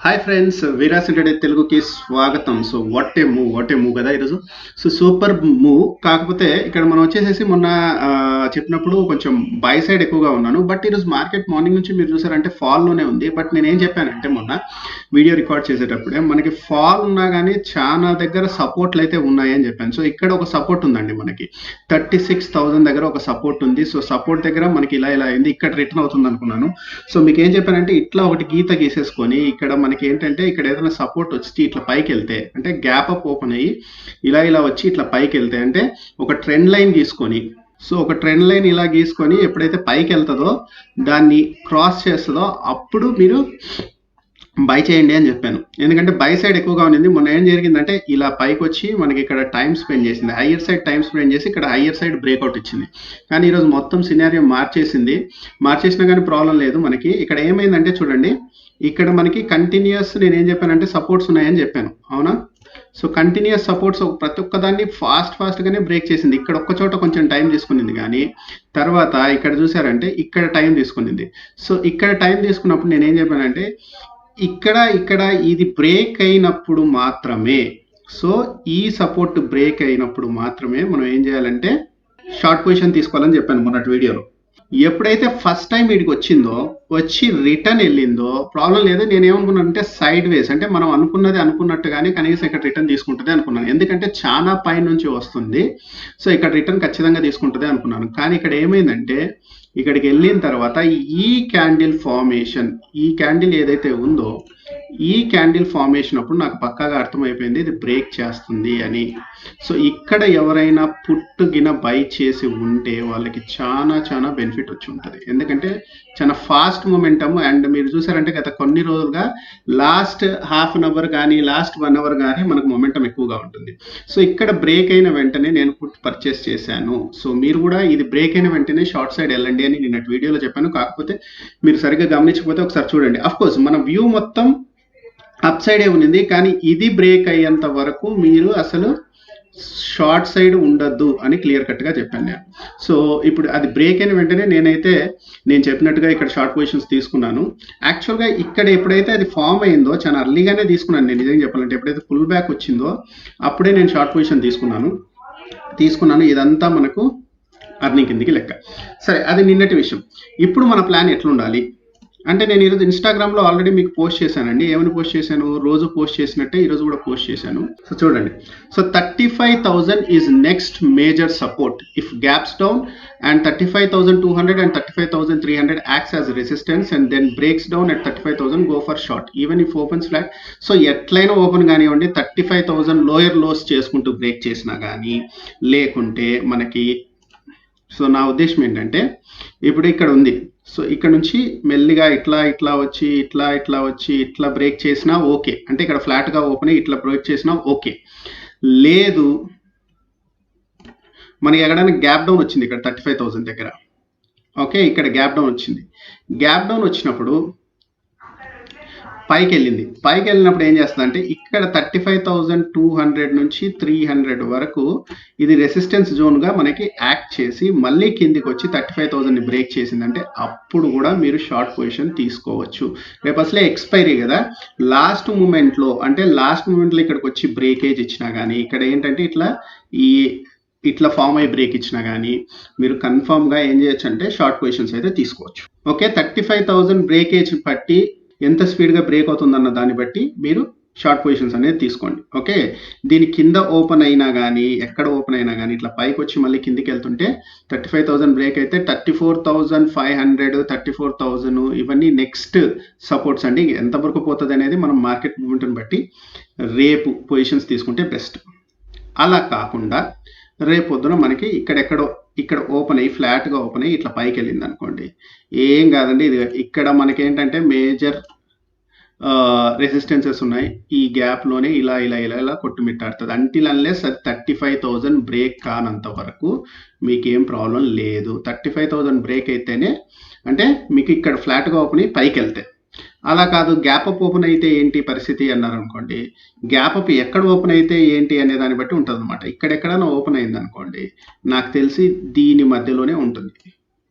Hi friends, వీరాస్ intraday తెలుగుకి స్వాగతం. So what a move కదా ఈరోజు. So super move. కాకపోతే ఇక్కడ మనం వచ్చేసేసి మొన్న చెప్పినప్పుడు కొంచెం బై సైడ్ ఎక్కువగా ఉన్నాను. బట్ ఈరోజు మార్కెట్ మార్నింగ్ నుంచి మీరు చూసారంటే ఫాల్లోనే ఉంది. బట్ నేను ఏం చెప్పానంటే మొన్న వీడియో రికార్డ్ చేసేటప్పుడే మనకి ఫాల్ ఉన్నా కానీ చాలా దగ్గర సపోర్ట్లు అయితే ఉన్నాయని చెప్పాను. సో ఇక్కడ ఒక సపోర్ట్ ఉందండి, మనకి 36,000 దగ్గర ఒక సపోర్ట్ ఉంది. సో సపోర్ట్ దగ్గర మనకి ఇలా అయింది, ఇక్కడ రిటర్న్ అవుతుంది అనుకున్నాను. సో మీకు ఏం చెప్పానంటే ఇట్లా ఒకటి గీత గీసేసుకొని ఇక్కడ మనకి ఏంటంటే ఇక్కడ ఏదైనా సపోర్ట్ వచ్చి ఇట్లా పైకి వెళ్తే అంటే గ్యాప్ అప్ ఓపెన్ అయ్యి ఇలా వచ్చి ఇట్లా పైకి వెళ్తే అంటే ఒక ట్రెండ్ లైన్ గీసుకొని, సో ఒక ట్రెండ్ లైన్ ఇలా గీసుకొని ఎప్పుడైతే పైకి వెళ్తుందో దాన్ని క్రాస్ చేస్తుందో అప్పుడు మీరు బై చేయండి అని చెప్పాను. ఎందుకంటే బై సైడ్ ఎక్కువగా ఉండింది. మొన్న ఏం జరిగిందంటే ఇలా పైకి వచ్చి మనకి ఇక్కడ టైం స్పెండ్ చేసింది, హయ్యర్ సైడ్ టైం స్పెండ్ చేసి ఇక్కడ హయ్యర్ సైడ్ బ్రేక్అవుట్ ఇచ్చింది. కానీ ఈరోజు మొత్తం సినారియో మార్చేసినా కానీ ప్రాబ్లం లేదు. మనకి ఇక్కడ ఏమైందంటే చూడండి, ఇక్కడ మనకి కంటిన్యూస్ నేను ఏం చెప్పానంటే సపోర్ట్స్ ఉన్నాయని చెప్పాను, అవునా? సో కంటిన్యూస్ సపోర్ట్స్ ప్రతి ఒక్కదాన్ని ఫాస్ట్గానే బ్రేక్ చేసింది. ఇక్కడ ఒక్క చోట కొంచెం టైం తీసుకునింది, కానీ తర్వాత ఇక్కడ చూసారంటే ఇక్కడ టైం తీసుకునింది. సో ఇక్కడ టైం తీసుకున్నప్పుడు నేను ఏం చెప్పానంటే ఇక్కడ ఇది బ్రేక్ అయినప్పుడు మాత్రమే, సో ఈ సపోర్ట్ బ్రేక్ అయినప్పుడు మాత్రమే మనం ఏం చేయాలంటే షార్ట్ పొజిషన్ తీసుకోవాలని చెప్పాను మొన్నటి వీడియోలో. ఎప్పుడైతే ఫస్ట్ టైం వీడికి వచ్చిందో వచ్చి రిటర్న్ వెళ్ళిందో ప్రాబ్లం లేదు. నేను ఏమనుకున్నాను అంటే సైడ్ వేస్ అంటే మనం అనుకున్నది అనుకున్నట్టుగానే కనీసం ఇక్కడ రిటర్న్ తీసుకుంటుంది అనుకున్నాను. ఎందుకంటే చాలా పై నుంచి వస్తుంది, సో ఇక్కడ రిటర్న్ ఖచ్చితంగా తీసుకుంటుంది అనుకున్నాను. కానీ ఇక్కడ ఏమైందంటే ఇక్కడికి వెళ్ళిన తర్వాత ఈ క్యాండిల్ ఏదైతే ఉందో ఈ క్యాండిల్ ఫార్మేషన్ అప్పుడు నాకు పక్కాగా అర్థమైపోయింది ఇది బ్రేక్ చేస్తుంది అని. సో ఇక్కడ ఎవరైనా పుట్టుగిన బై చేసి ఉంటే వాళ్ళకి చాలా బెనిఫిట్ వచ్చి ఉంటుంది. ఎందుకంటే చాలా ఫాస్ట్ మొమెంటమ్. అండ్ మీరు చూసారంటే గత కొన్ని రోజులుగా లాస్ట్ హాఫ్ అన్ అవర్ కానీ లాస్ట్ 1 అవర్ కానీ మనకు మొమెంటం ఎక్కువగా ఉంటుంది. సో ఇక్కడ బ్రేక్ అయిన వెంటనే నేను పుట్ పర్చేస్ చేశాను. సో మీరు కూడా ఇది బ్రేక్ అయిన వెంటనే షార్ట్ సైడ్ వెళ్ళండి అని నిన్నటి వీడియోలో చెప్పాను. కాకపోతే మీరు సరిగ్గా గమనించకపోతే ఒకసారి చూడండి. అఫ్ కోర్స్ మన వ్యూ మొత్తం అప్ సైడే ఉన్నింది, కానీ ఇది బ్రేక్ అయ్యేంత వరకు మీరు అసలు షార్ట్ సైడ్ ఉండద్దు అని క్లియర్ కట్గా చెప్పాను నేను. సో ఇప్పుడు అది బ్రేక్ అయిన వెంటనే నేను చెప్పినట్టుగా ఇక్కడ షార్ట్ పొజిషన్స్ తీసుకున్నాను. యాక్చువల్గా ఇక్కడ ఎప్పుడైతే అది ఫామ్ అయిందో చాలా అర్లీగానే తీసుకున్నాను. నేను నిజంగా చెప్పాలంటే ఎప్పుడైతే పుల్ బ్యాక్ వచ్చిందో అప్పుడే నేను షార్ట్ పొజిషన్ తీసుకున్నాను. ఇదంతా మనకు అర్నింగ్ కిందికి లెక్క. సరే, అది నిన్నటి విషయం. ఇప్పుడు మన ప్లాన్ ఎట్లుండాలి అంటే నేను ఈరోజు ఇన్స్టాగ్రామ్లో ఆల్రెడీ మీకు పోస్ట్ చేశానండి. ఏమని పోస్ట్ చేశాను? రోజు పోస్ట్ చేసినట్టే ఈరోజు కూడా పోస్ట్ చేశాను. సో చూడండి, so 35,000 is next major support if gaps down and 35,200 and 35,300 acts as resistance and then breaks down at 35,000 go for short even if opens flat. So ఎట్లయినా ఓపెన్ కానివ్వండి, 35,000 lower lows చేసుకుంటూ break చేసినా కానీ లేకుంటే మనకి, so నా ఉద్దేశం ఏంటంటే ఇప్పుడు ఇక్కడ ఉంది, సో ఇక్కడ నుంచి మెల్లిగా ఇట్లా వచ్చి ఇట్లా బ్రేక్ చేసినా ఓకే. అంటే ఇక్కడ ఫ్లాట్గా ఓపెన్ అయ్యి ఇట్లా బ్రేక్ చేసినా ఓకే. లేదు మనకి ఎక్కడైనా గ్యాప్ డౌన్ వచ్చింది ఇక్కడ 35,000 దగ్గర, ఓకే, ఇక్కడ గ్యాప్ డౌన్ వచ్చింది. గ్యాప్ డౌన్ వచ్చినప్పుడు పైకి వెళ్ళినప్పుడు ఏం చేస్తుందంటే ఇక్కడ 35,200 నుంచి 300 వరకు ఇది రెసిస్టెన్స్ జోన్గా మనకి యాక్ట్ చేసి మళ్ళీ కిందికి వచ్చి 35,000ని బ్రేక్ చేసిందంటే అప్పుడు కూడా మీరు షార్ట్ పొజిషన్ తీసుకోవచ్చు. రేపు అసలే ఎక్స్పైరీ కదా. లాస్ట్ మూమెంట్లో ఇక్కడికి వచ్చి బ్రేకేజ్ ఇచ్చినా కానీ ఇక్కడ ఏంటంటే ఇట్లా ఫామ్ అయ్యి బ్రేక్ ఇచ్చినా కానీ మీరు కన్ఫామ్గా ఏం చేయొచ్చు అంటే షార్ట్ పొజిషన్స్ అయితే తీసుకోవచ్చు. ఓకే, 35,000 బ్రేకేజ్ బట్టి ఎంత స్పీడ్గా బ్రేక్ అవుతుందన్న దాన్ని బట్టి మీరు షార్ట్ పొజిషన్స్ అనేది తీసుకోండి. ఓకే, దీని కింద ఓపెన్ అయినా కానీ ఎక్కడ ఓపెన్ అయినా కానీ ఇట్లా పైకి వచ్చి మళ్ళీ కిందికి వెళ్తుంటే 35,000 బ్రేక్ అయితే 34,500 34,000 ఇవన్నీ నెక్స్ట్ సపోర్ట్స్ అండి. ఎంతవరకు పోతుంది అనేది మనం మార్కెట్ మూమెంట్ని బట్టి రేపు పొజిషన్స్ తీసుకుంటే బెస్ట్. అలా కాకుండా రేపు పొద్దున మనకి ఇక్కడ ఓపెన్ అయ్యి ఫ్లాట్గా ఓపెన్ అయ్యి ఇట్లా పైకి వెళ్ళింది అనుకోండి, ఏం కాదండి. ఇది ఇక్కడ మనకేంటంటే మేజర్ రెసిస్టెన్సెస్ ఉన్నాయి. ఈ గ్యాప్లోనే ఇలా కొట్టుమిట్టాడుతుంది. అంటిల్ అన్లెస్ అది 35,000 బ్రేక్ కానంత వరకు మీకేం ప్రాబ్లం లేదు. 35,000 బ్రేక్ అయితేనే అంటే మీకు ఇక్కడ ఫ్లాట్గా ఓపెన్ అయ్యి పైకి వెళ్తే. అలా కాదు గ్యాప్ అప్ ఓపెన్ అయితే ఏంటి పరిస్థితి అన్నారు అనుకోండి, గ్యాప్ అప్ ఎక్కడ ఓపెన్ అయితే ఏంటి అనే దాన్ని బట్టి ఉంటుంది అనమాట. ఇక్కడెక్కడైనా ఓపెన్ అయింది అనుకోండి, నాకు తెలిసి దీని మధ్యలోనే ఉంటుంది,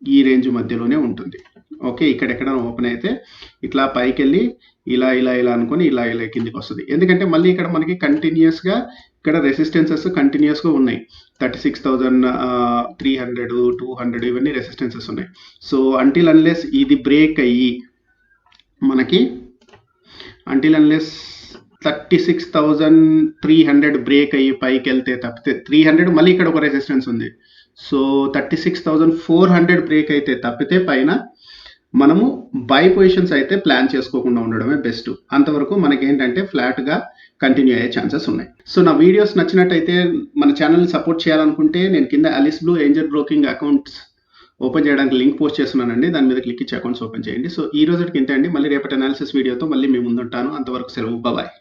ఈ రేంజ్ మధ్యలోనే ఉంటుంది. ఓకే. ఇక్కడెక్కడ ఓపెన్ అయితే ఇట్లా పైకెళ్ళి ఇలా అనుకోని ఇలా కిందికి వస్తది. ఎందుకంటే మళ్ళీ ఇక్కడ మనకి కంటిన్యూయస్‌గా ఇక్కడ రెసిస్టెన్సెస్ కంటిన్యూయస్‌గా ఉన్నాయి. 36,300, 200 ఇవన్నీ రెసిస్టెన్సెస్ ఉన్నాయి. సో, అంటిల్ అన్లెస్ ఇది బ్రేక్ అయ్యి మనకి అంటిల్ అన్లెస్ 36,300 బ్రేక్ అయ్యి పైకెళ్తే తప్పితే 300 మళ్ళీ ఇక్కడ ఒక రెసిస్టెన్స్ ఉంది. సో, 36,400 బ్రేక్ అయితే తప్పితే పైన మనము బై పొజిషన్స్ అయితే ప్లాన్ చేసుకోకుండా ఉండడమే బెస్ట్. అంతవరకు మనకేంటంటే ఫ్లాట్‌గా కంటిన్యూ అయ్యే ఛాన్సెస్ ఉన్నాయి. సో, నా వీడియోస్ నచ్చినట్టయితే మన ఛానల్‌ని సపోర్ట్ చేయాలనుకుంటే నేను కింద Alice blue Angel broking accounts open చేయడానికి లింక్ పోస్ట్ చేస్తున్నానండి. దాని మీద క్లిక్ ఇచ్చి అకౌంట్స్ ఓపెన్ చేయండి. సో, ఈ రోజుటికి ఇంతే అండి. మళ్ళీ రేపటి అనాలిసిస్ వీడియోతో మళ్ళీ మీ ముందుంటాను. అంతవరకు సెలవు. బాయ్.